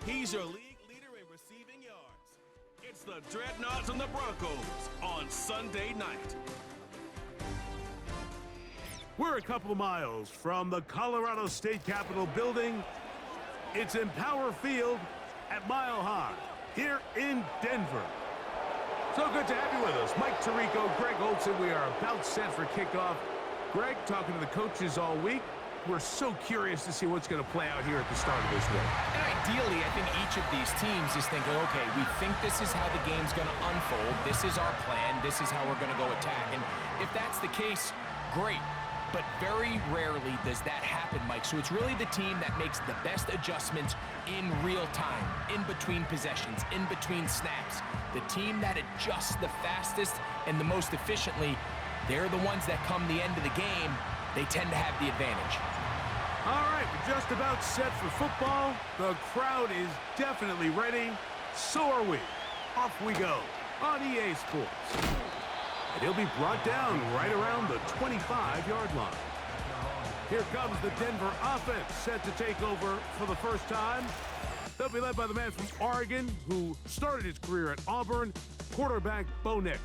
He's your league leader in receiving yards. It's the Dreadnoughts and the Broncos on Sunday night. We're a couple of miles from the Colorado State Capitol building. It's Empower Field at Mile High here in Denver. So good to have you with us. Mike Tirico, Greg Olson. We are about set for kickoff. Greg, talking to the coaches all week. We're so curious to see what's going to play out here at the start of this week. And ideally, I think each of these teams is thinking, okay, we think this is how the game's going to unfold. This is our plan. This is how we're going to go attack. And if that's the case, great. But very rarely does that happen, Mike. So it's really the team that makes the best adjustments in real time, in between possessions, in between snaps. The team that adjusts the fastest and the most efficiently, they're the ones that come the end of the game, they tend to have the advantage. All right, we're just about set for football. The crowd is definitely ready. So are we. Off we go on EA Sports. And he'll be brought down right around the 25-yard line. Here comes the Denver offense, set to take over for the first time. They'll be led by the man from Oregon who started his career at Auburn, quarterback Bo Nix.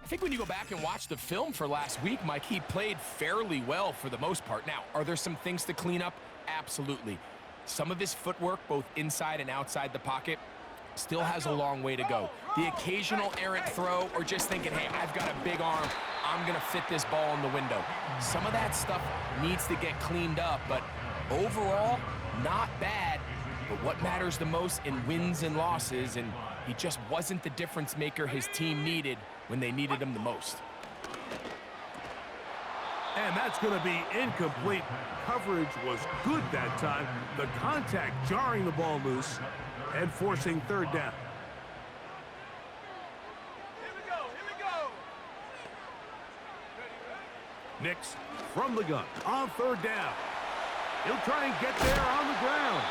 I think when you go back and watch the film for last week, Mike, he played fairly well for the most part. Now, are there some things to clean up? Absolutely. Some of his footwork, both inside and outside the pocket, still has a long way to go. The occasional errant throw or just thinking, hey, I've got a big arm, I'm going to fit this ball in the window. Some of that stuff needs to get cleaned up, but overall, not bad. But what matters the most in wins and losses, and he just wasn't the difference maker his team needed when they needed him the most. And that's going to be incomplete. Coverage was good that time. The contact jarring the ball loose and forcing third down. Here we go. Nix from the gun on third down. He'll try and get there on the ground.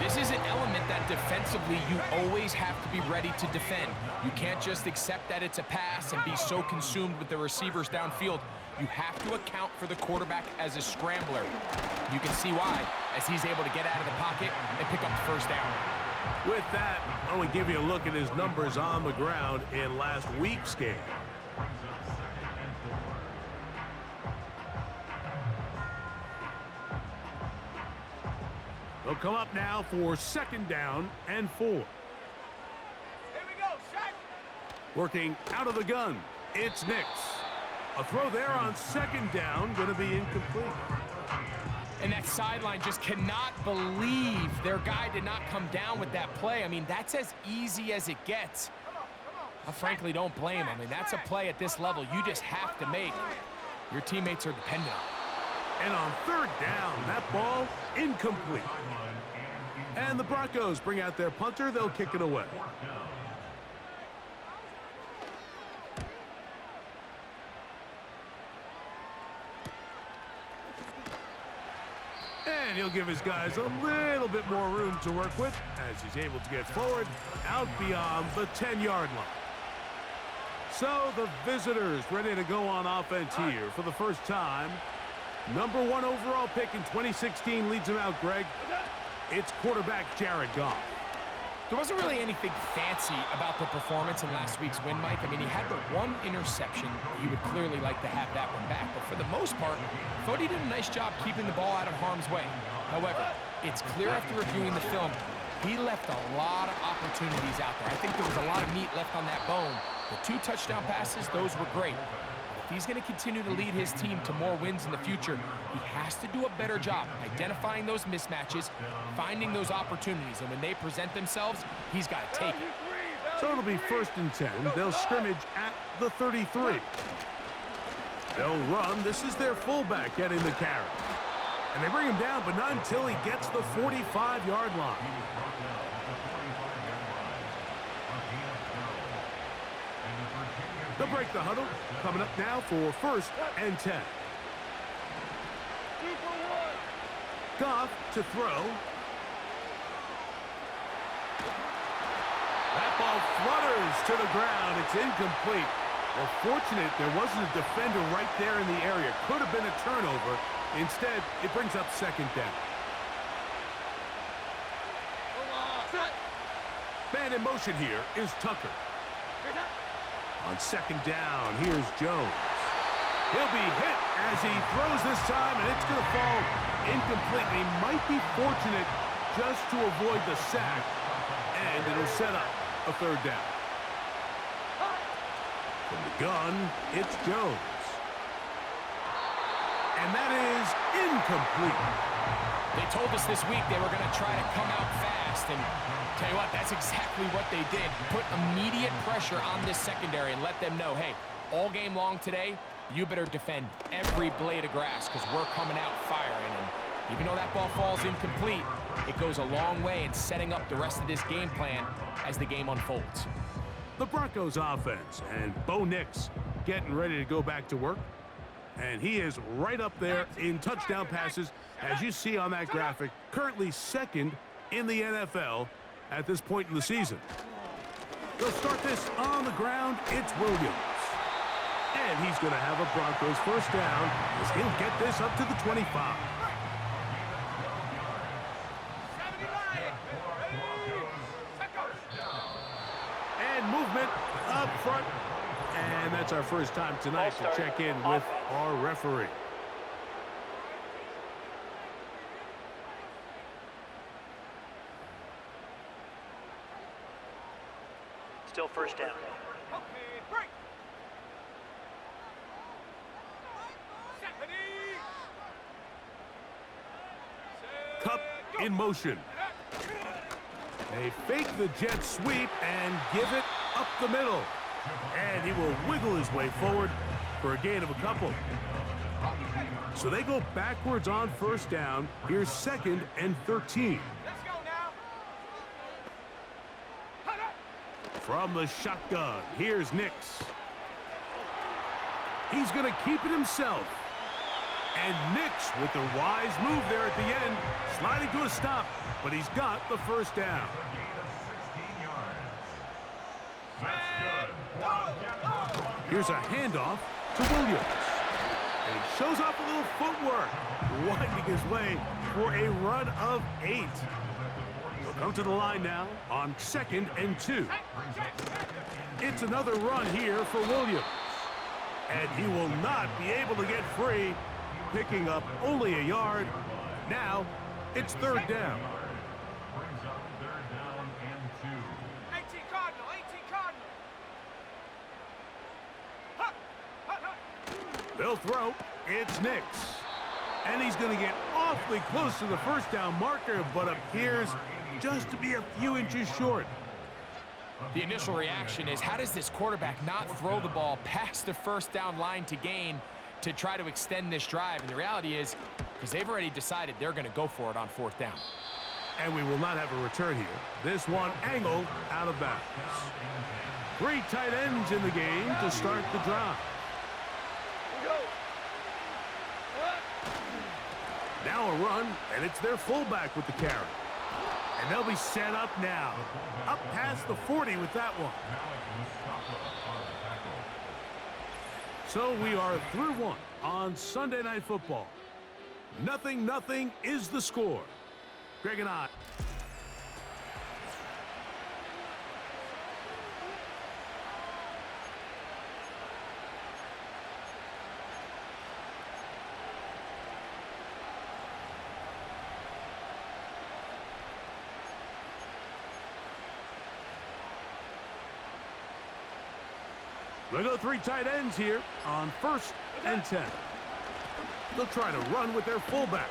This is an element that defensively you always have to be ready to defend. You can't just accept that it's a pass and be so consumed with the receivers downfield. You have to account for the quarterback as a scrambler. You can see why, as he's able to get out of the pocket and pick up the first down. With that, I want to give you a look at his numbers on the ground in last week's game. They'll come up now for second down and 4. Here we go, shot. Working out of the gun, it's Nix. A throw there on second down, going to be incomplete. And that sideline just cannot believe their guy did not come down with that play. I mean, that's as easy as it gets. I frankly don't blame him. I mean, that's a play at this level you just have to make. Your teammates are dependent on it. And on third down, that ball incomplete. And the Broncos bring out their punter. They'll kick it away. And he'll give his guys a little bit more room to work with as he's able to get forward out beyond the 10-yard line. So the visitors ready to go on offense here for the first time. Number 1 overall pick in 2016 leads him out, Greg. It's quarterback Jared Goff. There wasn't really anything fancy about the performance in last week's win, Mike. I mean, he had the one interception. He would clearly like to have that one back. But for the most part, I thought he did a nice job keeping the ball out of harm's way. However, it's clear after reviewing the film, he left a lot of opportunities out there. I think there was a lot of meat left on that bone. The 2 touchdown passes, those were great. If he's going to continue to lead his team to more wins in the future, he has to do a better job identifying those mismatches, finding those opportunities, and when they present themselves, he's got to take it. So it'll be 1st and 10. They'll scrimmage at the 33. They'll run. This is their fullback getting the carry. And they bring him down, but not until he gets the 45-yard line. They'll break the huddle. Coming up now for 1st and 10. Goff to throw. That ball flutters to the ground. It's incomplete. Well, fortunate there wasn't a defender right there in the area. Could have been a turnover. Instead, it brings up 2nd down. Man in motion here is Tucker. On second down, here's Jones. He'll be hit as he throws this time, and it's going to fall incomplete. He might be fortunate just to avoid the sack, and it'll set up a third down. From the gun, it's Jones. And that is incomplete. They told us this week they were going to try to come out fast, and tell you what, that's exactly what they did. Put immediate pressure on this secondary and let them know, hey, all game long today, you better defend every blade of grass because we're coming out firing. And even though that ball falls incomplete, it goes a long way in setting up the rest of this game plan as the game unfolds. The Broncos offense, and Bo Nix getting ready to go back to work. And he is right up there in touchdown passes, as you see on that graphic, currently second in the NFL at this point in the season. They'll start this on the ground. It's Williams. And he's going to have a Broncos first down as he'll get this up to the 25. And movement up front. And that's our first time tonight to check in with our referee. Still first down. Cup in motion. They fake the jet sweep and give it up the middle. And he will wiggle his way forward for a gain of a couple. So they go backwards on first down. Here's 2nd and 13. Let's go now. From the shotgun, here's Nix. He's going to keep it himself. And Nix with the wise move there at the end, sliding to a stop, but he's got the first down. Here's a handoff to Williams. And he shows off a little footwork, winding his way for a run of 8. He'll come to the line now on 2nd and 2. It's another run here for Williams. And he will not be able to get free, picking up only a yard. Now it's 3rd down. 18 Cardinal, 18 Cardinal. They'll throw. It's Nix. And he's going to get awfully close to the first down marker, but appears just to be a few inches short. The initial reaction is, how does this quarterback not throw the ball past the first down line to gain to try to extend this drive? And the reality is, because they've already decided they're going to go for it on 4th down. And we will not have a return here. This one angled out of bounds. 3 tight ends in the game to start the drive. Now a run, and it's their fullback with the carry. And they'll be set up now. Up past the 40 with that one. So we are through 1 on Sunday Night Football. 0-0 is the score. Greg and I. They'll go 3 tight ends here on 1st and 10. They'll try to run with their fullback.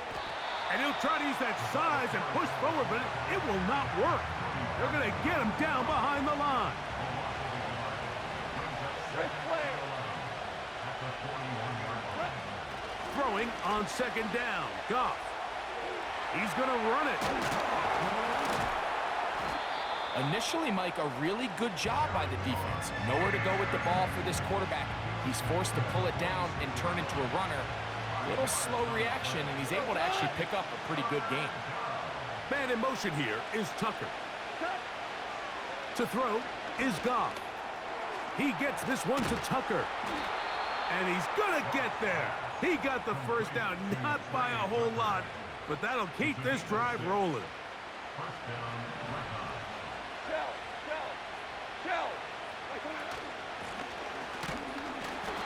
And he'll try to use that size and push forward, but it will not work. They're going to get him down behind the line. Throwing on 2nd down. Goff. He's going to run it. Initially, Mike, a really good job by the defense. Nowhere to go with the ball for this quarterback. He's forced to pull it down and turn into a runner. A little slow reaction, and he's able to actually pick up a pretty good game. Man in motion here is Tucker. To throw is Goff. He gets this one to Tucker. And he's going to get there. He got the first down, not by a whole lot, but that'll keep this drive rolling.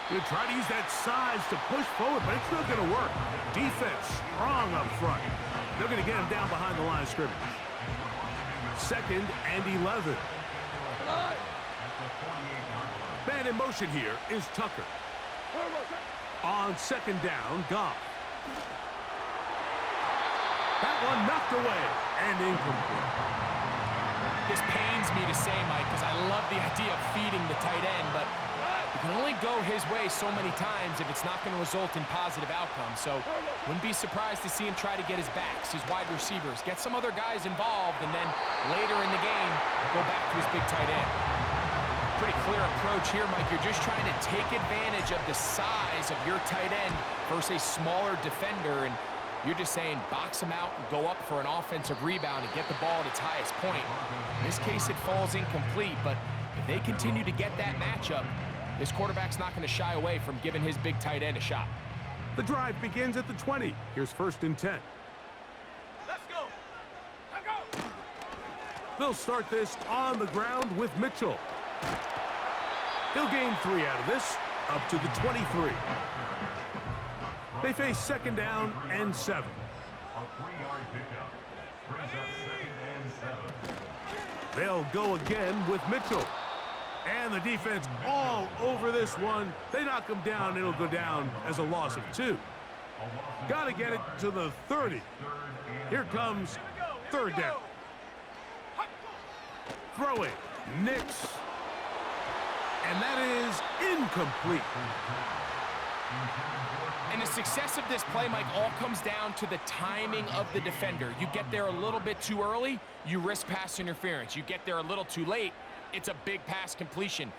You try to use that size to push forward, but it's not going to work. Defense strong up front. They're going to get him down behind the line of scrimmage. 2nd and 11. Man in motion here is Tucker. On 2nd down, Goff. That one knocked away and incomplete. This pains me to say, Mike, because I love the idea of feeding the tight end, but you can only go his way so many times if it's not going to result in positive outcomes. So wouldn't be surprised to see him try to get his backs, his wide receivers, get some other guys involved, and then later in the game, go back to his big tight end. Pretty clear approach here, Mike. You're just trying to take advantage of the size of your tight end versus a smaller defender, and you're just saying box him out and go up for an offensive rebound and get the ball at its highest point. In this case, it falls incomplete, but if they continue to get that matchup, this quarterback's not going to shy away from giving his big tight end a shot. The drive begins at the 20. Here's 1st and 10. Let's go. Let's go. They'll start this on the ground with Mitchell. He'll gain 3 out of this, up to the 23. They face 2nd down and 7. They'll go again with Mitchell. And the defense all over this one. They knock him down. It'll go down as a loss of 2. Got to get it to the 30. Here comes 3rd down. Throwing. Nix. And that is incomplete. And the success of this play, Mike, all comes down to the timing of the defender. You get there a little bit too early, you risk pass interference. You get there a little too late, it's a big pass completion.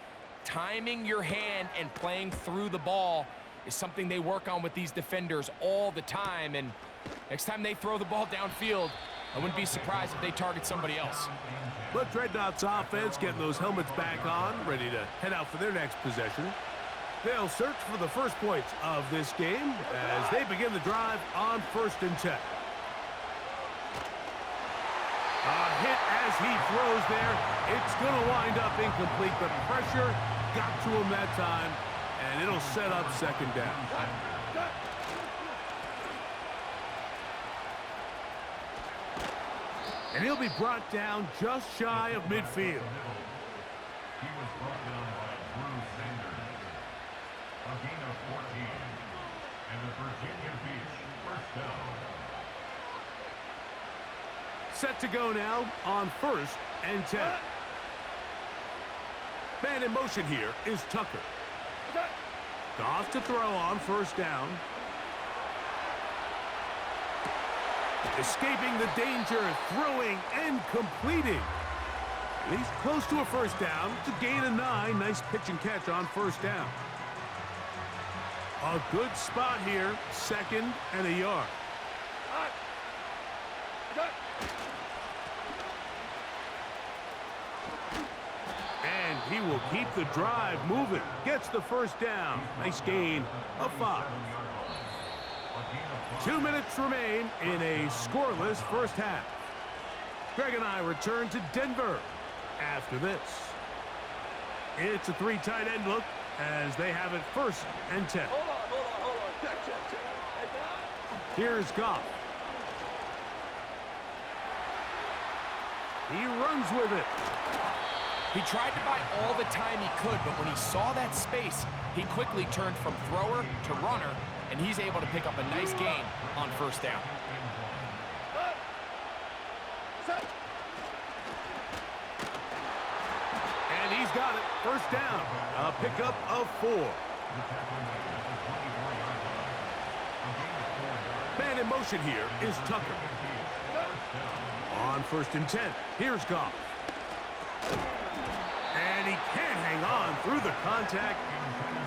Timing your hand and playing through the ball is something they work on with these defenders all the time. And next time they throw the ball downfield, I wouldn't be surprised if they target somebody else. But Dreadnought's offense getting those helmets back on, ready to head out for their next possession. They'll search for the first points of this game as they begin the drive on 1st and 10. A hit as he throws there. It's going to wind up incomplete. The pressure got to him that time, and it'll set up 2nd down. And he'll be brought down just shy of midfield. He was brought down by Bruce Sanders. A gain of 14. And the Virginia Beach 1st down. Set to go now on 1st and 10. Man in motion here is Tucker. Goff to throw on 1st down. Escaping the danger, throwing and completing. He's close to a 1st down. It's a gain of 9. Nice pitch and catch on 1st down. A good spot here. 2nd and a yard. And he will keep the drive moving. Gets the 1st down. Nice gain of 5. 2 minutes remain in a scoreless 1st half. Greg and I return to Denver after this. It's a 3 tight end look as they have it 1st and 10. Hold on. Check. Here's Goff. He runs with it. He tried to buy all the time he could, but when he saw that space, he quickly turned from thrower to runner, and he's able to pick up a nice gain on 1st down. And he's got it. 1st down. A pickup of 4. Man in motion here is Tucker. On 1st and 10. Here's Goff. And he can't hang on through the contact.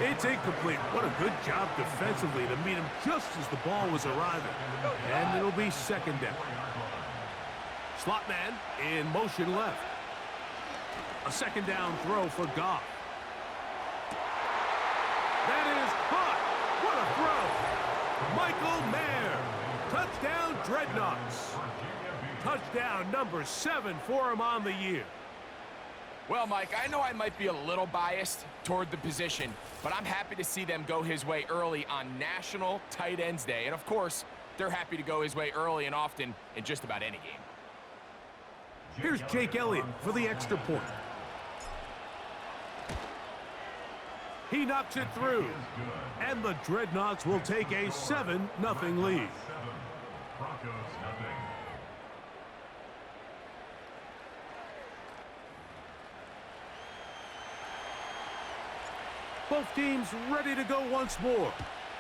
It's incomplete. What a good job defensively to meet him just as the ball was arriving. And it'll be 2nd down. Slot man in motion left. A 2nd down throw for Goff. That is caught. What a throw. Michael Mayer. Touchdown Dreadnoughts. Touchdown number 7 for him on the year. Well, Mike, I know I might be a little biased toward the position, but I'm happy to see them go his way early on National Tight Ends Day. And, of course, they're happy to go his way early and often in just about any game. Here's Jake Elliott for the extra point. He knocks it through. And the Dreadnoughts will take a 7-0 lead. Broncos nothing. Both teams ready to go once more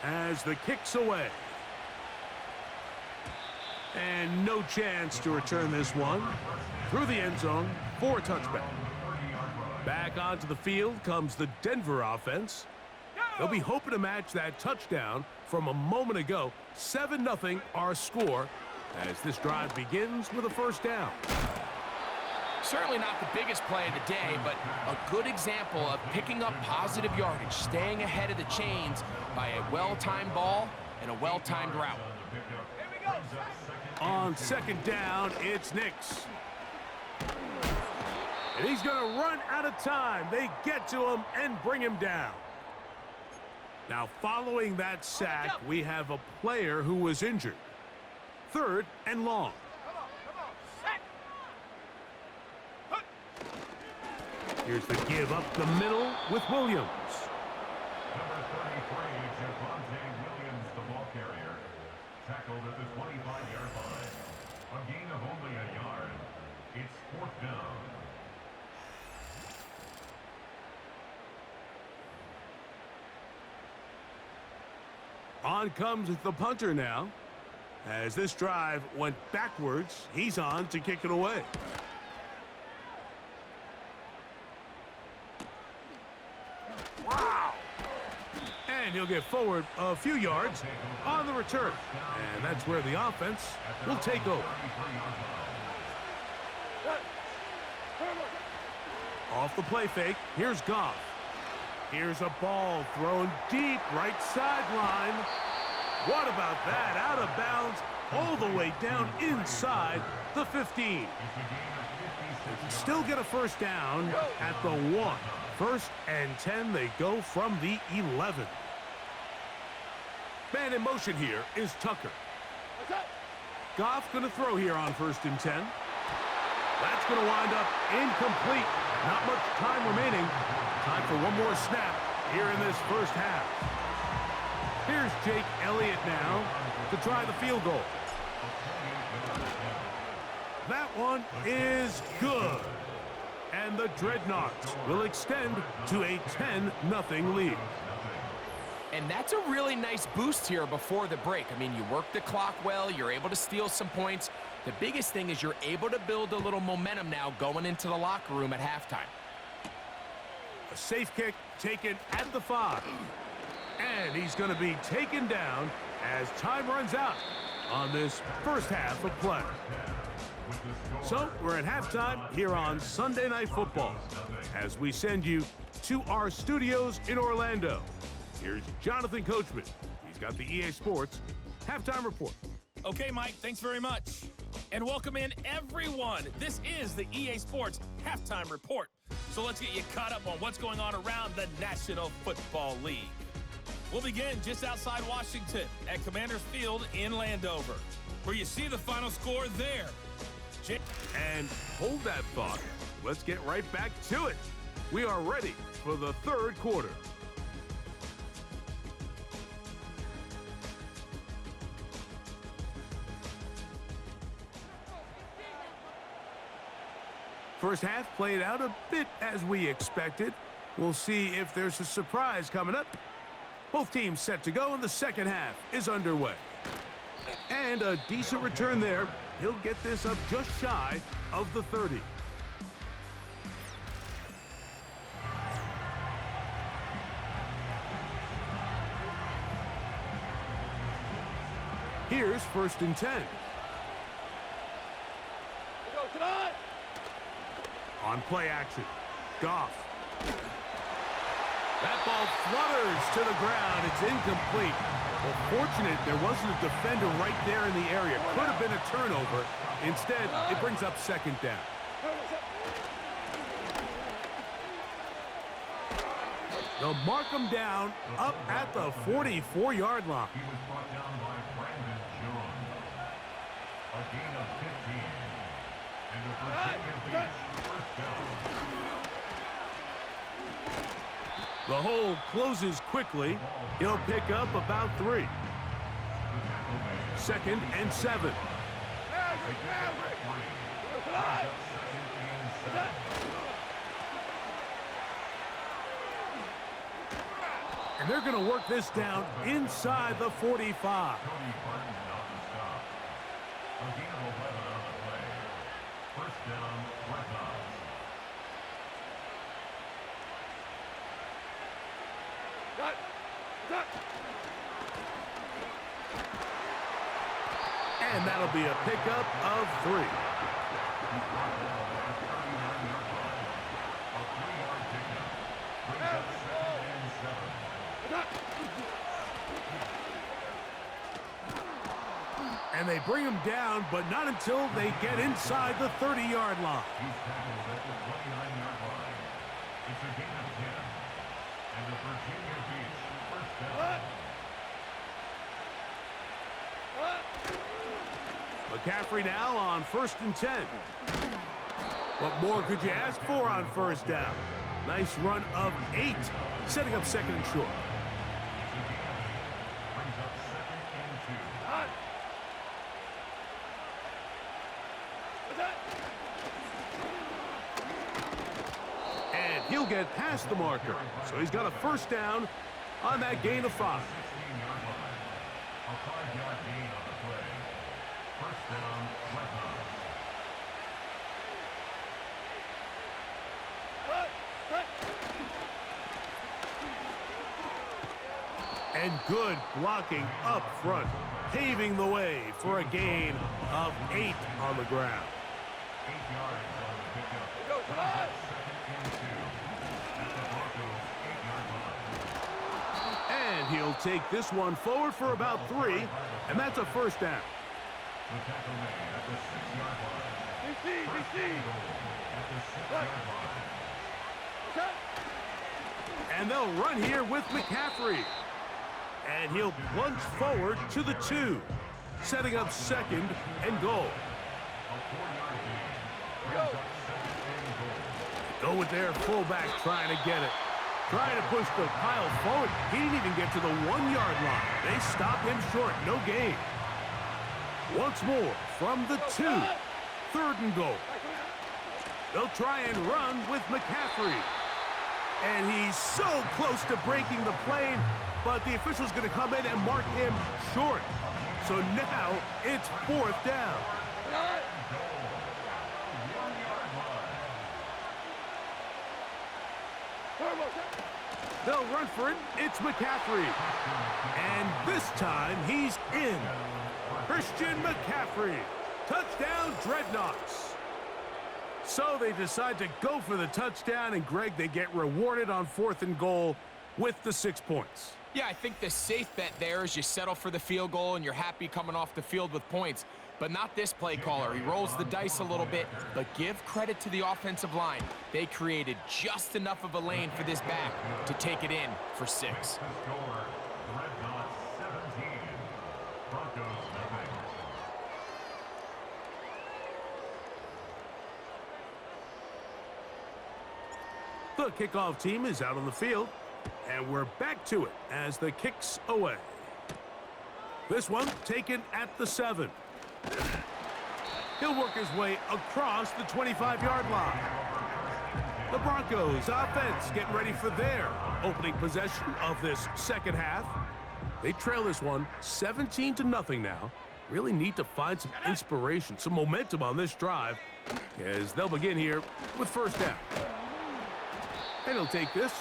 as the kick's away. And no chance to return this one. Through the end zone for a touchback. Back onto the field comes the Denver offense. They'll be hoping to match that touchdown from a moment ago. 7-0 our score as this drive begins with a first down. Certainly not the biggest play of the day, but a good example of picking up positive yardage, staying ahead of the chains by a well-timed ball and a well-timed route. On second down, it's Nix. And he's going to run out of time. They get to him and bring him down. Now, following that sack, we have a player who was injured. 3rd and long. Here's the give up the middle with Williams. Number 33, Javonte Williams, the ball carrier. Tackled at the 25-yard line. A gain of only a yard. It's 4th down. On comes the punter now. As this drive went backwards, he's on to kick it away. Wow! And he'll get forward a few yards on the return. And that's where the offense will take over. Off the play fake, here's Goff. Here's a ball thrown deep right sideline. What about that? Out of bounds all the way down inside the 15. They can still get a first down at the 1. 1st and 10, they go from the 11. Man in motion here is Tucker. Goff going to throw here on 1st and 10. That's going to wind up incomplete. Not much time remaining. Time for one more snap here in this first half. Here's Jake Elliott now to try the field goal. That one is good. And the Dreadnoughts will extend to a 10-0 lead. And that's a really nice boost here before the break. I mean, you work the clock well, you're able to steal some points. The biggest thing is you're able to build a little momentum now going into the locker room at halftime. A safe kick taken at the 5. And he's going to be taken down as time runs out on this first half of play. So we're at halftime here on Sunday Night Football as we send you to our studios in Orlando. Here's Jonathan Coachman. He's got the EA Sports halftime report. Okay, Mike, thanks very much. And welcome in, everyone. This is the EA Sports halftime report. So let's get you caught up on what's going on around the National Football League. We'll begin just outside Washington at Commanders Field in Landover, where you see the final score there. And hold that thought. Let's get right back to it. We are ready for the 3rd quarter. First half played out a bit as we expected. We'll see if there's a surprise coming up. Both teams set to go, and the second half is underway. And a decent return there. He'll get this up just shy of the 30. Here's 1st and 10. On play action, Goff. That ball flutters to the ground. It's incomplete. Well, fortunate there wasn't a defender right there in the area. Could have been a turnover. Instead, it brings up 2nd down. They'll mark him down up at the 44-yard line. He was brought down by Brandon Jones. A gain of 15. And the Virginia Beach first down. The hole closes quickly. He'll pick up about 3. 2nd and 7. And they're going to work this down inside the 45. First down, Red Knox. And that'll be a pickup of 3. And they bring him down, but not until they get inside the 30-yard line. He's tackled at the 29-yard line. It's a gain of 10. And the Virginia Beach first down. McCaffrey now on 1st and 10. What more could you ask for on first down? Nice run of 8, setting up 2nd and short. Brings up 2nd and 2. And he'll get past the marker. So he's got a first down on that gain of 5. 16-yard line. A 5-yard gain on the play. First down, Red Knox. And good blocking up front, paving the way for a gain of 8 on the ground. 8 yards on the pickup. Brings up 2nd and 2. At the Broncos' 8-yard line. And he'll take this one forward for about 3, and that's a first down. The tackle made at the 6-yard line. First and goal at the 6-yard line. And they'll run here with McCaffrey. And he'll plunge forward to the 2, setting up 2nd and goal. A 4-yard gain. Brings up 2nd and goal. Go with their fullback trying to get it. Trying to push the pile forward. He didn't even get to the 1-yard line. They stop him short. No gain. Once more from the 2. 3rd and goal. They'll try and run with McCaffrey. And he's so close to breaking the plane, but the official's going to come in and mark him short. So now it's 4th down. They'll run for it. It's McCaffrey. And this time he's in. Christian McCaffrey. Touchdown, Dreadnoughts. So they decide to go for the touchdown, and Greg, they get rewarded on 4th and goal with the 6 points. Yeah, I think the safe bet there is you settle for the field goal and you're happy coming off the field with points. But not this play caller. He rolls the dice a little bit, but give credit to the offensive line. They created just enough of a lane for this back to take it in for 6. The score, Red Knox 17, Broncos nothing. The kickoff team is out on the field, and we're back to it as the kick's away. This one taken at the 7. He'll work his way across the 25-yard line. The Broncos offense getting ready for their opening possession of this second half. They trail this one 17-0 now. Really need to find some inspiration, some momentum on this drive, as they'll begin here with first down. And he'll take this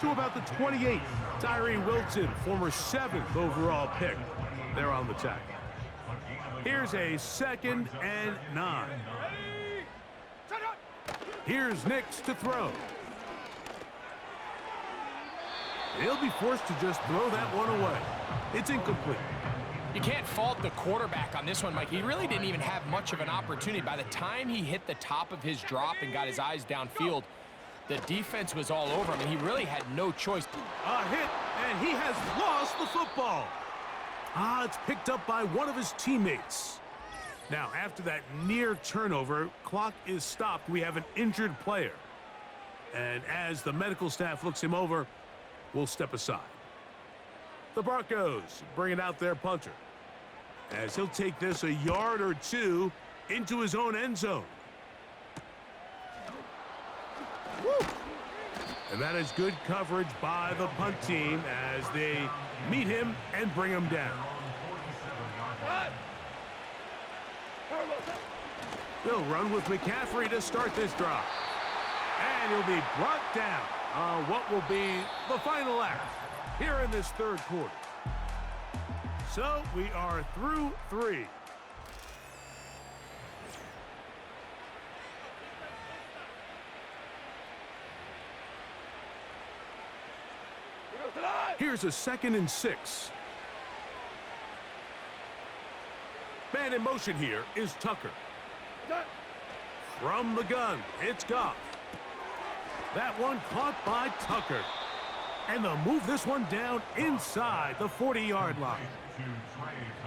to about the 28. Tyree Wilson, former 7th overall pick. They're on the tackle. Here's a 2nd and 9. Here's Nix to throw. He'll be forced to just throw that one away. It's incomplete. You can't fault the quarterback on this one, Mike. He really didn't even have much of an opportunity. By the time he hit the top of his drop and got his eyes downfield, The defense was all over him, and he really had no choice. A hit, and he has lost the football. It's picked up by one of his teammates. Now, after that near turnover, clock is stopped. We have an injured player. And as the medical staff looks him over, we'll step aside. The Broncos bringing out their punter, as he'll take this a yard or two into his own end zone. Woo! And that is good coverage by the punt team as they meet him and bring him down. They'll run with McCaffrey to start this drive. And he'll be brought down on what will be the final act here in this third quarter. So we are through 3. Here's a 2nd and 6. Man in motion here is Tucker. From the gun, it's Goff. That one caught by Tucker. And they'll move this one down inside the 40-yard line.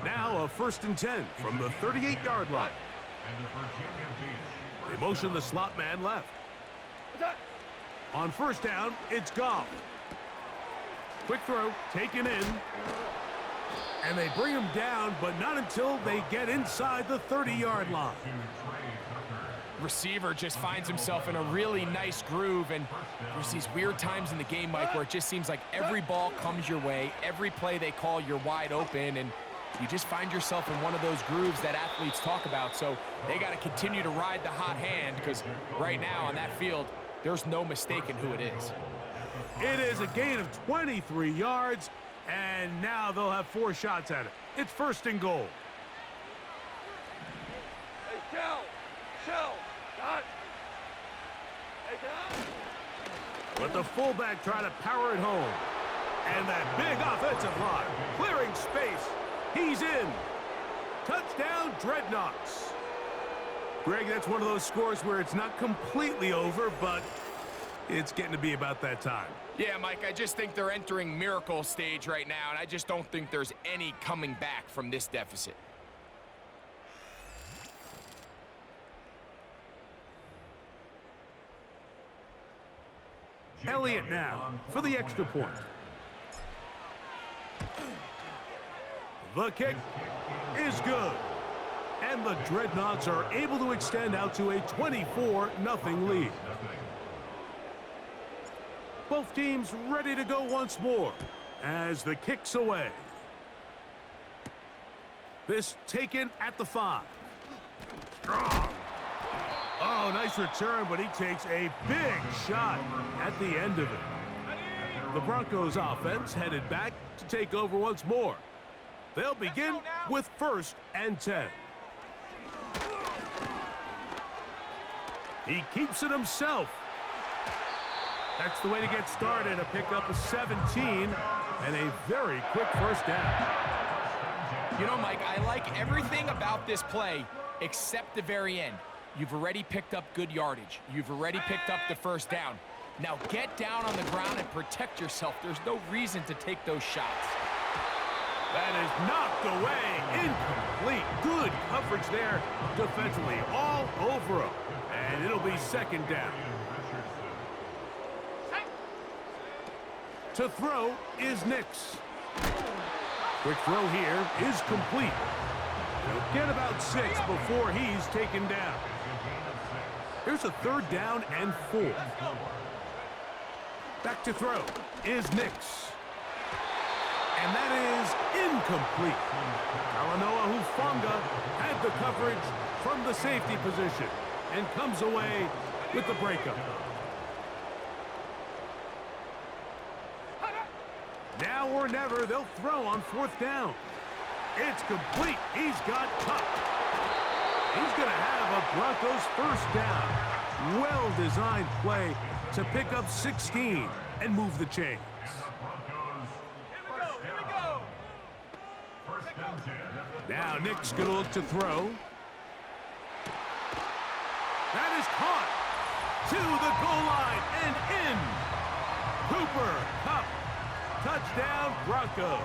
Now a 1st and 10 from the 38-yard line. They motion the slot man left. On 1st down, it's Goff. Quick throw, taken in. And they bring him down, but not until they get inside the 30-yard line. Receiver just finds himself in a really nice groove, and there's these weird times in the game, Mike, where it just seems like every ball comes your way, every play they call, you're wide open, and you just find yourself in one of those grooves that athletes talk about. So they got to continue to ride the hot hand, because right now on that field, there's no mistaking who it is. It is a gain of 23 yards, and now they'll have 4 shots at it. It's 1st and goal. Hey, Shell, Dot. Hey, Dot. But the fullback trying to power it home. And that big offensive line clearing space. He's in. Touchdown, Dreadnoughts. Greg, that's one of those scores where it's not completely over, but it's getting to be about that time. Yeah, Mike, I just think they're entering miracle stage right now, and I just don't think there's any coming back from this deficit. Elliott now for the extra point. The kick is good. And the Dreadnoughts are able to extend out to a 24-0 lead. Both teams ready to go once more as the kick's away. This taken at the 5. Strong. Oh, nice return, but he takes a big shot at the end of it. The Broncos offense headed back to take over once more. They'll begin with 1st and 10. He keeps it himself. That's the way to get started, a pickup of 17 and a very quick 1st down. You know, Mike, I like everything about this play except the very end. You've already picked up good yardage. You've already picked up the 1st down. Now get down on the ground and protect yourself. There's no reason to take those shots. That is knocked away, incomplete. Good coverage there defensively, all over him. And it'll be 2nd down. To throw is Nix. Quick throw here is complete. He'll get about 6 before he's taken down. Here's a 3rd down and 4. Back to throw is Nix. And that is incomplete. Talanoa Hufanga had the coverage from the safety position and comes away with the breakup. Now or never, they'll throw on 4th down. It's complete. He's got Cup. He's going to have a Broncos 1st down. Well-designed play to pick up 16 and move the chains. Here we go. Now Nick's going to look to throw. That is caught. to the goal line and in. Cooper Kupp. Touchdown, Broncos.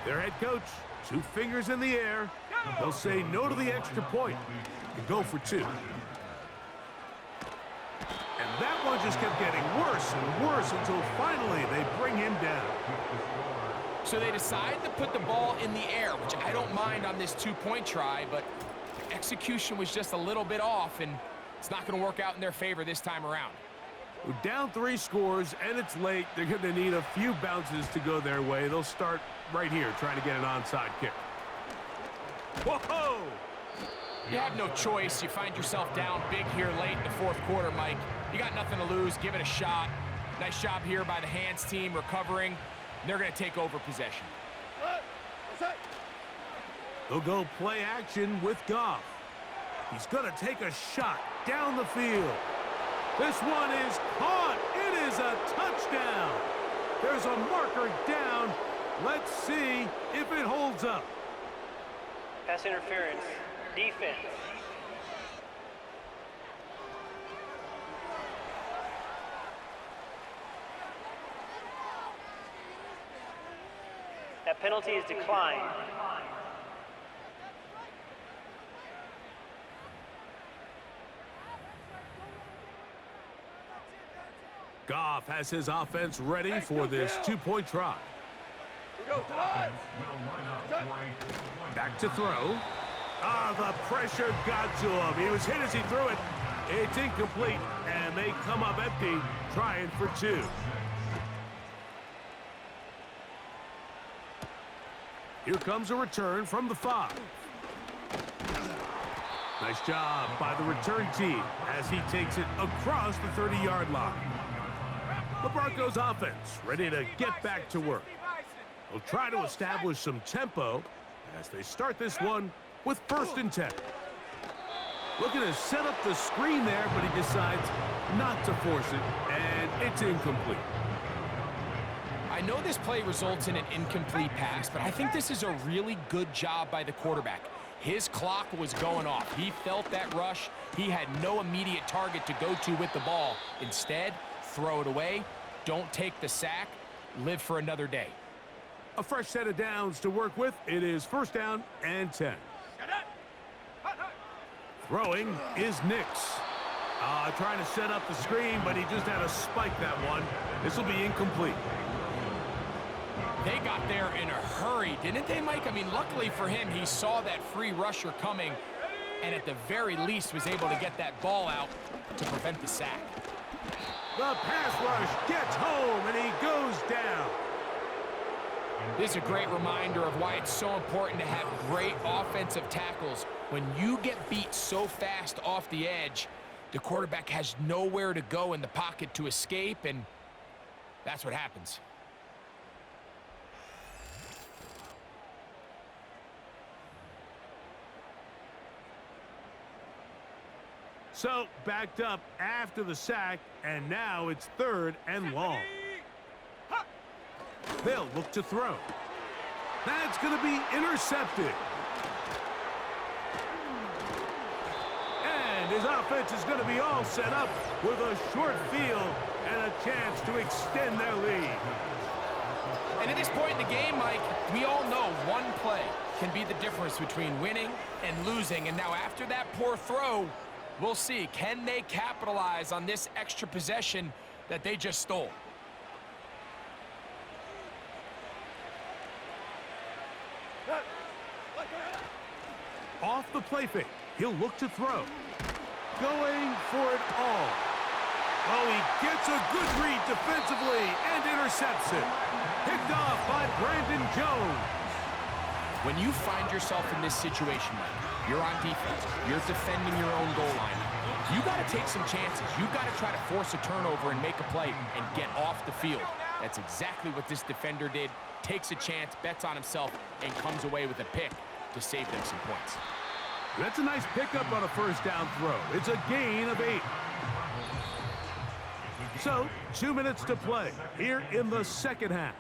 Their head coach, 2 fingers in the air. They'll say no to the extra point and go for 2. And that one just kept getting worse and worse until finally they bring him down. So they decide to put the ball in the air, which I don't mind on this 2-point try, but execution was just a little bit off, and it's not going to work out in their favor this time around. We're down 3 scores, and it's late. They're going to need a few bounces to go their way. They'll start right here trying to get an onside kick. Whoa! You have no choice. You find yourself down big here late in the 4th quarter, Mike. You got nothing to lose. Give it a shot. Nice job here by the hands team recovering. They're going to take over possession. They'll go play action with Goff. He's going to take a shot down the field. This one is caught. It is a touchdown. There's a marker down. Let's see if it holds up. Pass interference. Defense. That penalty is declined. Goff has his offense ready for this 2-point try. Back to throw. The pressure got to him. He was hit as he threw it. It's incomplete, and they come up empty, trying for 2. Here comes a return from the 5. Nice job by the return team as he takes it across the 30-yard line. The Broncos offense ready to get back to work. They'll try to establish some tempo as they start this one with 1st and 10. Looking to set up the screen there, but he decides not to force it, and it's incomplete. I know this play results in an incomplete pass, but I think this is a really good job by the quarterback. His clock was going off. He felt that rush. He had no immediate target to go to with the ball. Instead, throw it away. Don't take the sack. Live for another day. A fresh set of downs to work with. It is 1st down and 10. Throwing is Nix. Trying to set up the screen, but he just had to spike that one. This will be incomplete. They got there in a hurry, didn't they, Mike? I mean, luckily for him, he saw that free rusher coming and at the very least was able to get that ball out to prevent the sack. The pass rush gets home, and he goes down. This is a great reminder of why it's so important to have great offensive tackles. When you get beat so fast off the edge, the quarterback has nowhere to go in the pocket to escape, and that's what happens. So, backed up after the sack, and now it's 3rd and long. They'll look to throw. That's going to be intercepted. And his offense is going to be all set up with a short field and a chance to extend their lead. And at this point in the game, Mike, we all know one play can be the difference between winning and losing. And now after that poor throw, we'll see, can they capitalize on this extra possession that they just stole? Off the play fake, he'll look to throw. Going for it all. Oh, he gets a good read defensively and intercepts it. Picked off by Brandon Jones. When you find yourself in this situation, Mike, you're on defense, you're defending your own goal line, you got to take some chances. You got to try to force a turnover and make a play and get off the field. That's exactly what this defender did. Takes a chance, bets on himself, and comes away with a pick to save them some points. That's a nice pickup on a 1st down throw. It's a gain of 8. So, 2 minutes to play here in the 2nd half.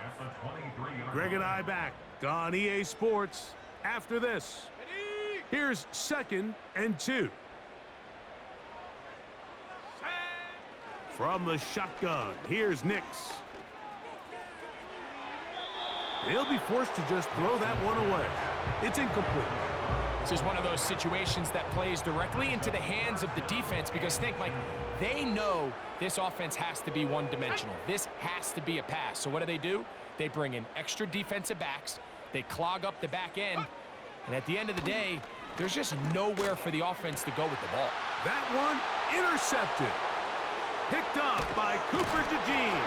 Greg and I back on EA Sports after this. Here's 2nd and 2. From the shotgun, here's Nix. He'll be forced to just throw that one away. It's incomplete. This is one of those situations that plays directly into the hands of the defense because think, Mike, they know this offense has to be one-dimensional. This has to be a pass. So what do? They bring in extra defensive backs. They clog up the back end. And at the end of the day, there's just nowhere for the offense to go with the ball. That one intercepted. Picked off by Cooper DeJean.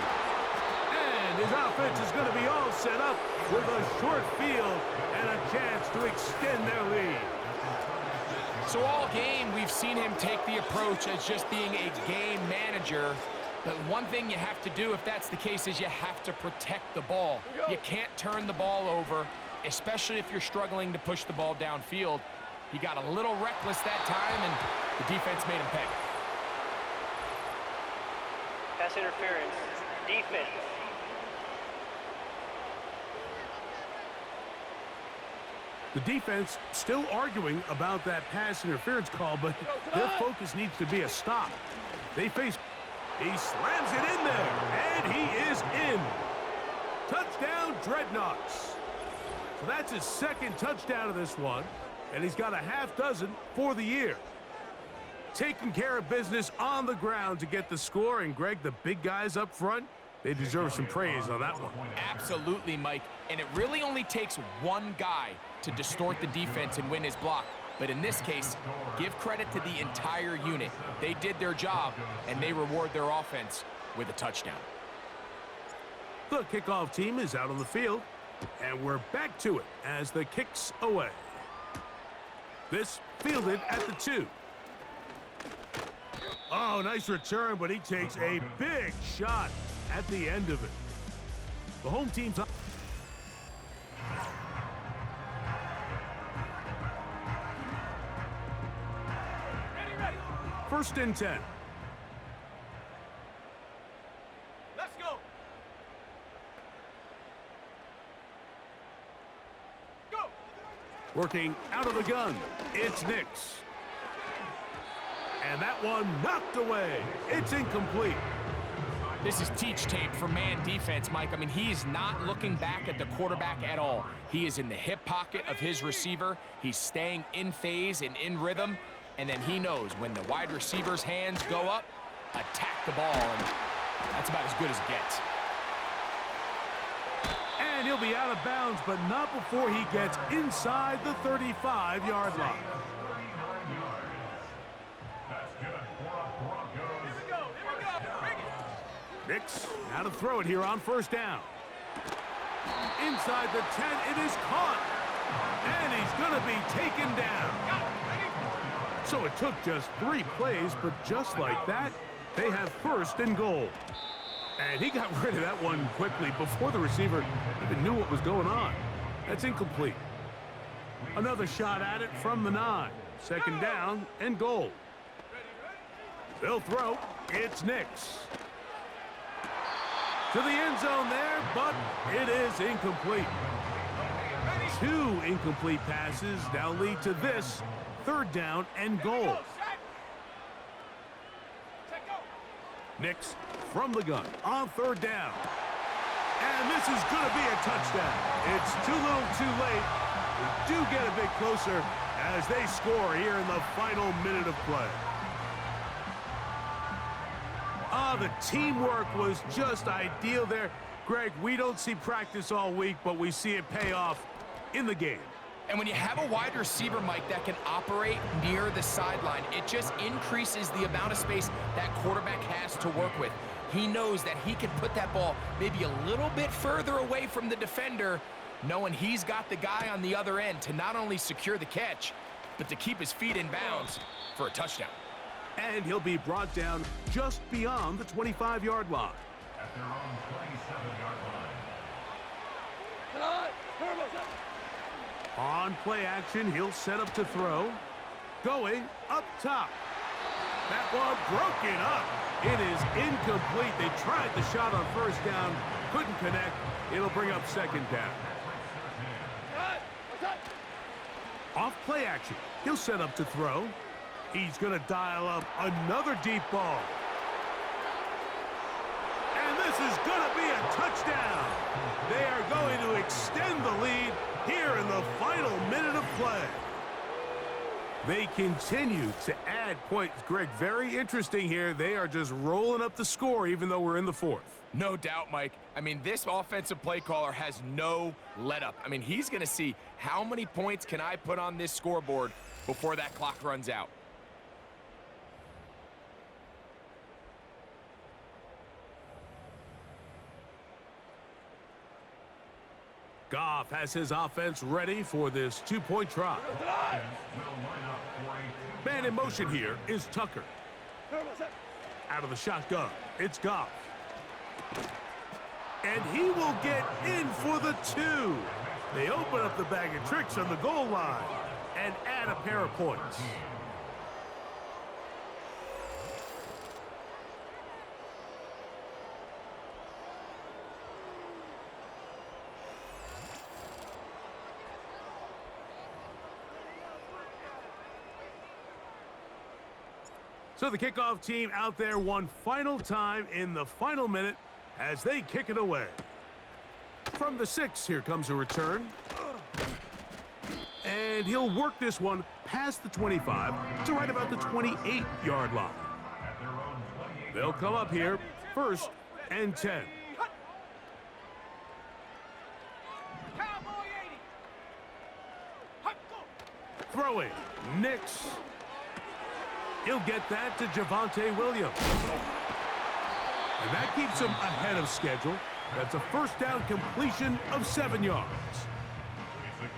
And his offense is going to be all set up with a short field and a chance to extend their lead. So all game, we've seen him take the approach as just being a game manager. But one thing you have to do if that's the case is you have to protect the ball. You can't turn the ball over, especially if you're struggling to push the ball downfield. He got a little reckless that time, and the defense made him pay. Pass interference. Defense. The defense still arguing about that pass interference call, but their focus needs to be a stop. They face... He slams it in there, and he is in. Touchdown, Dreadnoughts. So that's his second touchdown of this one, and he's got a half dozen for the year. Taking care of business on the ground to get the score, and Greg, the big guys up front, they deserve some praise on that one. Absolutely, Mike. And it really only takes one guy to distort the defense and win his block. But in this case, give credit to the entire unit. They did their job, and they reward their offense with a touchdown. The kickoff team is out on the field, and we're back to it as the kick's away. This fielded at the 2. Oh, nice return, but he takes a big shot at the end of it. The home team's up. First and 10. Let's go. Go. Working out of the gun, it's Nix. And that one knocked away. It's incomplete. This is teach tape for man defense, Mike. I mean, he is not looking back at the quarterback at all. He is in the hip pocket of his receiver. He's staying in phase and in rhythm. And then he knows when the wide receiver's hands go up, attack the ball. And that's about as good as it gets. And he'll be out of bounds, but not before he gets inside the 35-yard line. Nix, now to throw it here on first down. Inside the 10, it is caught. And he's going to be taken down. So it took just 3 plays, but just like that, they have first and goal. And he got rid of that one quickly before the receiver even knew what was going on. That's incomplete. Another shot at it from the 9. Second down and goal. They'll throw. It's Nix. To the end zone there, but it is incomplete. 2 incomplete passes now lead to this third down and goal. Nix from the gun on third down. And this is going to be a touchdown. It's too little too late. We do get a bit closer as they score here in the final minute of play. The teamwork was just ideal there. Greg, we don't see practice all week, but we see it pay off in the game. And when you have a wide receiver, Mike, that can operate near the sideline, it just increases the amount of space that quarterback has to work with. He knows that he can put that ball maybe a little bit further away from the defender, knowing he's got the guy on the other end to not only secure the catch, but to keep his feet in bounds for a touchdown. And he'll be brought down just beyond the 25-yard line. At their own 27-yard line. On play action, he'll set up to throw. Going up top. That one broken up. It is incomplete. They tried the shot on first down, couldn't connect. It'll bring up second down. Off play action, he'll set up to throw. He's going to dial up another deep ball. This is going to be a touchdown. They are going to extend the lead here in the final minute of play. They continue to add points. Greg, very interesting here. They are just rolling up the score even though we're in the fourth. No doubt, Mike. I mean, this offensive play caller has no let-up. I mean, he's going to see how many points can I put on this scoreboard before that clock runs out. Goff has his offense ready for this two-point try. Man in motion here is Tucker. Out of the shotgun, it's Goff. And he will get in for the two. They open up the bag of tricks on the goal line and add a pair of points. So the kickoff team out there one final time in the final minute as they kick it away. From the 6, here comes a return. And he'll work this one past the 25 to right about the 28-yard line. They'll come up here, 1st and 10. Throwing, Nix. He'll get that to Javonte Williams. And that keeps him ahead of schedule. That's a first down completion of 7 yards.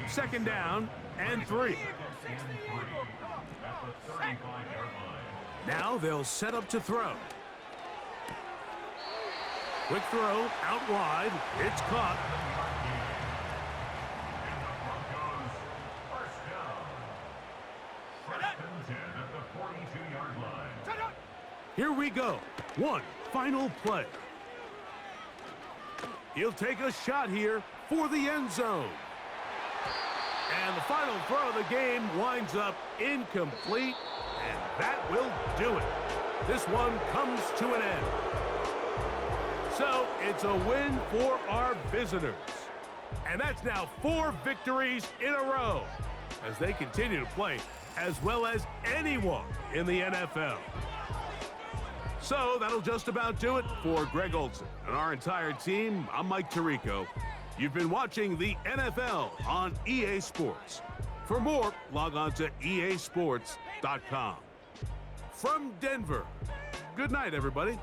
2nd down and 3. Now they'll set up to throw. Quick throw out wide. It's caught. Here we go. One final play. He'll take a shot here for the end zone. And the final throw of the game winds up incomplete, and that will do it. This one comes to an end. So it's a win for our visitors. And that's now 4 victories in a row as they continue to play as well as anyone in the NFL. So that'll just about do it for Greg Olsen and our entire team. I'm Mike Tirico. You've been watching the NFL on EA Sports. For more, log on to easports.com. From Denver, good night, everybody.